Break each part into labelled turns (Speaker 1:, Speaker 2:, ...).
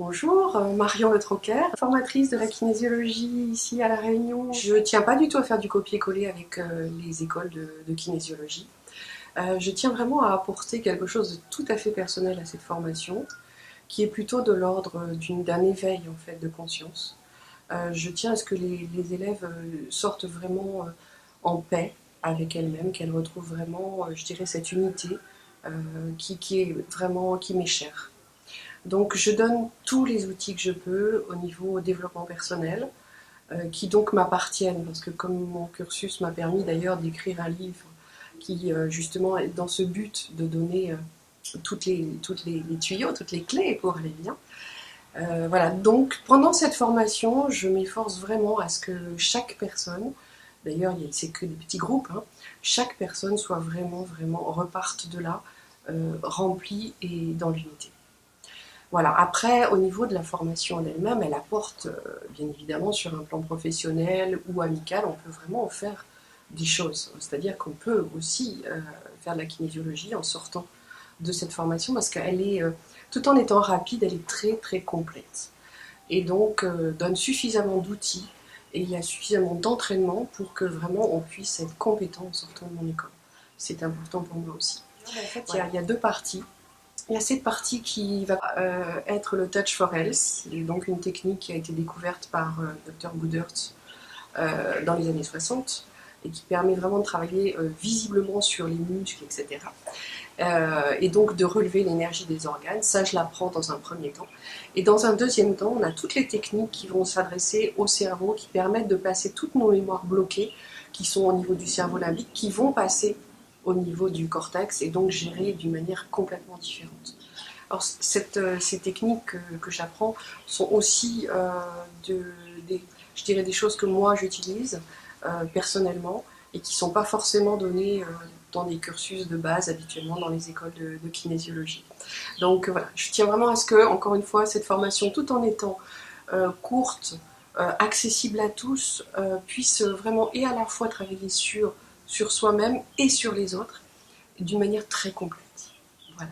Speaker 1: Bonjour, Marion Le Troquer, formatrice de la kinésiologie ici à La Réunion. Je ne tiens pas du tout à faire du copier-coller avec les écoles de kinésiologie. Je tiens vraiment à apporter quelque chose de tout à fait personnel à cette formation, qui est plutôt de l'ordre d'un éveil en fait, de conscience. Je tiens à ce que les élèves sortent vraiment en paix avec elles-mêmes, qu'elles retrouvent vraiment, je dirais, cette unité qui m'est chère. Donc je donne tous les outils que je peux au niveau développement personnel, qui donc m'appartiennent, parce que comme mon cursus m'a permis d'ailleurs d'écrire un livre qui justement est dans ce but de donner toutes les tuyaux, toutes les clés pour aller bien. Voilà, donc pendant cette formation, je m'efforce vraiment à ce que chaque personne, d'ailleurs c'est que des petits groupes, hein, chaque personne soit vraiment reparte de là remplie et dans l'unité. Voilà. Après, au niveau de la formation en elle-même, elle apporte, bien évidemment, sur un plan professionnel ou amical, on peut vraiment en faire des choses. C'est-à-dire qu'on peut aussi faire de la kinésiologie en sortant de cette formation parce qu'elle est, tout en étant rapide, elle est très complète. Et donc, donne suffisamment d'outils et il y a suffisamment d'entraînement pour que vraiment on puisse être compétent en sortant de mon école. C'est important pour moi aussi. En fait, il y a deux parties. Il y a cette partie qui va être le Touch for Health, c'est donc une technique qui a été découverte par Dr Goodert dans les années 60 et qui permet vraiment de travailler visiblement sur les muscles, etc. Et donc de relever l'énergie des organes. Ça, je l'apprends dans un premier temps. Et dans un deuxième temps, on a toutes les techniques qui vont s'adresser au cerveau, qui permettent de passer toutes nos mémoires bloquées, qui sont au niveau du cerveau limbique, qui vont passer au niveau du cortex et donc gérer d'une manière complètement différente. Alors ces techniques que j'apprends sont aussi je dirais des choses que moi j'utilise personnellement et qui ne sont pas forcément données dans des cursus de base habituellement dans les écoles de kinésiologie. Donc voilà, je tiens vraiment à ce que, encore une fois, cette formation, tout en étant courte, accessible à tous, puisse vraiment et à la fois travailler sur soi-même et sur les autres d'une manière très complète. Voilà.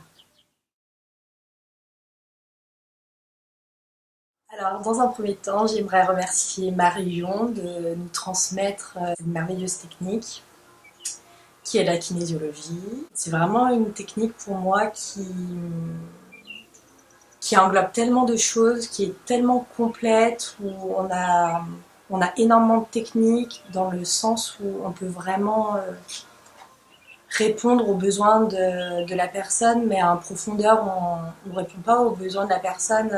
Speaker 2: Alors, dans un premier temps, j'aimerais remercier Marion de nous transmettre cette merveilleuse technique qui est la kinésiologie. C'est vraiment une technique pour moi qui englobe tellement de choses, qui est tellement complète, où on a énormément de techniques dans le sens où on peut vraiment répondre aux besoins de la personne, mais en profondeur, on ne répond pas aux besoins de la personne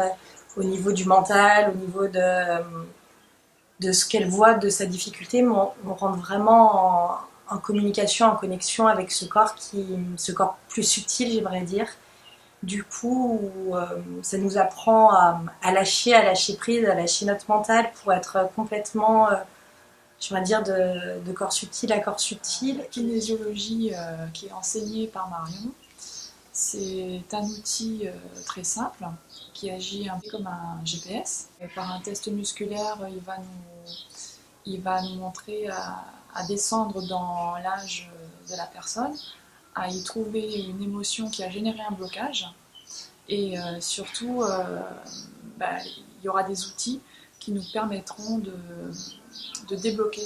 Speaker 2: au niveau du mental, au niveau de ce qu'elle voit, de sa difficulté, mais on rentre vraiment en communication, en connexion avec ce corps plus subtil, j'aimerais dire. Du coup, ça nous apprend à lâcher prise, à lâcher notre mental pour être complètement, je vais dire, de corps subtil à corps subtil.
Speaker 3: La kinésiologie qui est enseignée par Marion, c'est un outil très simple qui agit un peu comme un GPS. Et par un test musculaire, il va nous montrer à descendre dans l'âge de la personne, à y trouver une émotion qui a généré un blocage. Et surtout, il y aura des outils qui nous permettront de débloquer,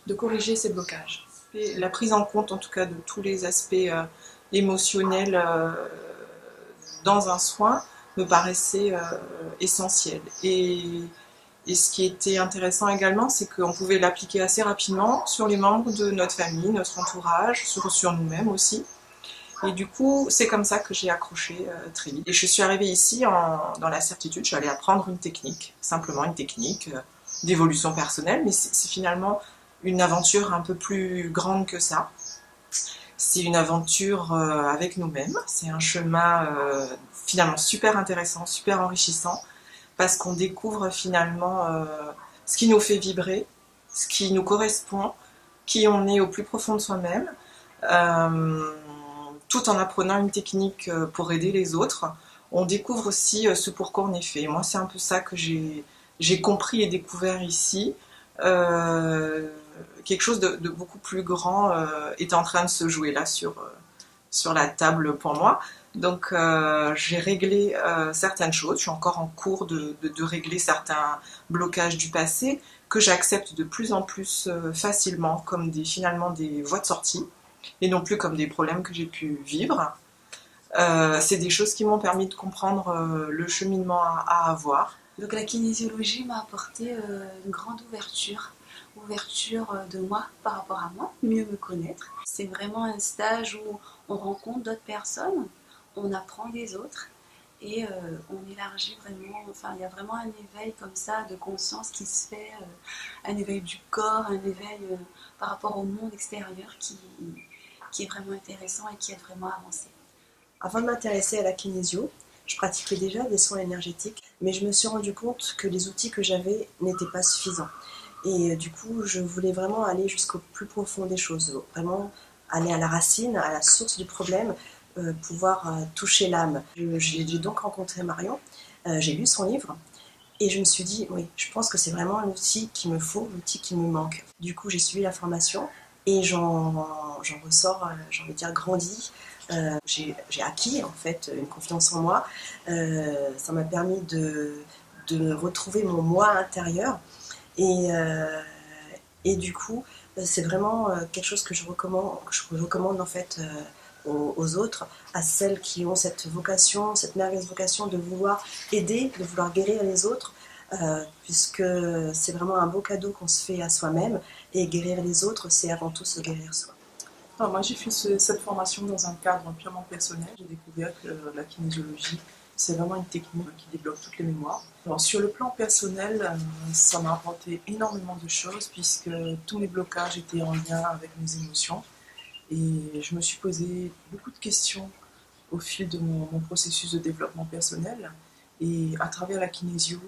Speaker 3: de corriger ces blocages.
Speaker 4: Et la prise en compte en tout cas de tous les aspects émotionnels dans un soin me paraissait essentiel. Et ce qui était intéressant également, c'est qu'on pouvait l'appliquer assez rapidement sur les membres de notre famille, notre entourage, sur nous-mêmes aussi. Et du coup, c'est comme ça que j'ai accroché très vite. Et je suis arrivée ici dans la certitude, je suis allée apprendre une technique, simplement une technique d'évolution personnelle, mais c'est finalement une aventure un peu plus grande que ça. C'est une aventure avec nous-mêmes, c'est un chemin finalement super intéressant, super enrichissant, parce qu'on découvre finalement ce qui nous fait vibrer, ce qui nous correspond, qui on est au plus profond de soi-même, tout en apprenant une technique pour aider les autres. On découvre aussi ce pourquoi on est fait. Moi, c'est un peu ça que j'ai compris et découvert ici. Quelque chose de beaucoup plus grand est en train de se jouer là sur la table pour moi. Donc j'ai réglé certaines choses, je suis encore en cours de régler certains blocages du passé que j'accepte de plus en plus facilement comme finalement des voies de sortie et non plus comme des problèmes que j'ai pu vivre. C'est des choses qui m'ont permis de comprendre le cheminement à avoir.
Speaker 5: Donc la kinésiologie m'a apporté une grande ouverture de moi par rapport à moi, mieux me connaître. C'est vraiment un stage où on rencontre d'autres personnes, on apprend des autres et on élargit vraiment, enfin il y a vraiment un éveil comme ça de conscience qui se fait, un éveil du corps, un éveil par rapport au monde extérieur qui est vraiment intéressant et qui aide vraiment à avancer.
Speaker 6: Avant de m'intéresser à la kinésio, je pratiquais déjà des soins énergétiques, mais je me suis rendu compte que les outils que j'avais n'étaient pas suffisants. Et du coup, je voulais vraiment aller jusqu'au plus profond des choses, vraiment aller à la racine, à la source du problème, pouvoir toucher l'âme. J'ai donc rencontré Marion, j'ai lu son livre, et je me suis dit, oui, je pense que c'est vraiment l'outil qu'il me faut, l'outil qui me manque. Du coup, j'ai suivi la formation, et j'en ressors, j'ai envie de dire, grandi. J'ai acquis en fait une confiance en moi. Ça m'a permis de retrouver mon moi intérieur et du coup c'est vraiment quelque chose que je recommande en fait aux autres, à celles qui ont cette vocation, cette merveilleuse vocation de vouloir aider, de vouloir guérir les autres, puisque c'est vraiment un beau cadeau qu'on se fait à soi-même, et guérir les autres, c'est avant tout se guérir soi.
Speaker 4: Alors moi j'ai fait cette formation dans un cadre purement personnel. J'ai découvert que la kinésiologie, c'est vraiment une technique qui débloque toutes les mémoires. Alors sur le plan personnel, ça m'a apporté énormément de choses puisque tous mes blocages étaient en lien avec mes émotions. Et je me suis posé beaucoup de questions au fil de mon processus de développement personnel. Et à travers la kinésio,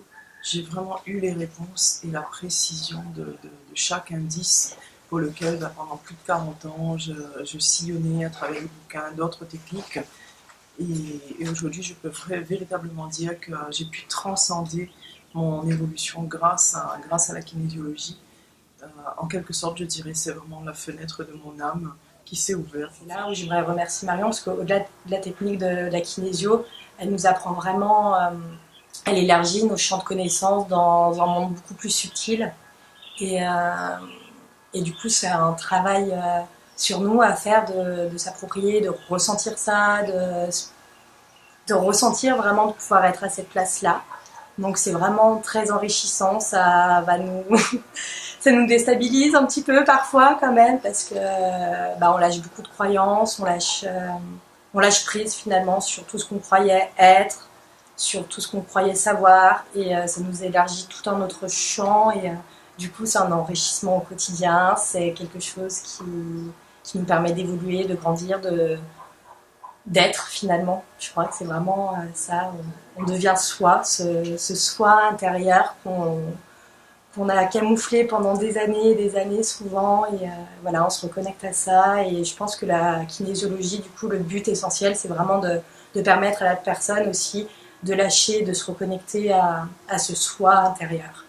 Speaker 4: j'ai vraiment eu les réponses et la précision de chaque indice pour lequel pendant plus de 40 ans je sillonnais à travers les bouquins d'autres techniques. Et aujourd'hui, je peux véritablement dire que j'ai pu transcender mon évolution grâce à la kinésiologie. En quelque sorte, je dirais, c'est vraiment la fenêtre de mon âme qui s'est ouverte.
Speaker 2: C'est là où j'aimerais remercier Marion, parce qu'au-delà de la technique de la kinésio, elle nous apprend vraiment, elle élargit nos champs de connaissances dans un monde beaucoup plus subtil. Et du coup, c'est un travail sur nous à faire de s'approprier, de ressentir ça, de ressentir vraiment de pouvoir être à cette place-là. Donc c'est vraiment très enrichissant, ça nous déstabilise un petit peu parfois quand même, parce que on lâche beaucoup de croyances, on lâche prise finalement sur tout ce qu'on croyait être, sur tout ce qu'on croyait savoir, et ça nous élargit tout un autre champ, et du coup c'est un enrichissement au quotidien, c'est quelque chose qui nous permet d'évoluer, de grandir, d'être finalement. Je crois que c'est vraiment ça, on devient soi, ce soi intérieur qu'on a camouflé pendant des années souvent, et voilà, on se reconnecte à ça. Et je pense que la kinésiologie, du coup, le but essentiel, c'est vraiment de permettre à la personne aussi de lâcher, de se reconnecter à ce soi intérieur.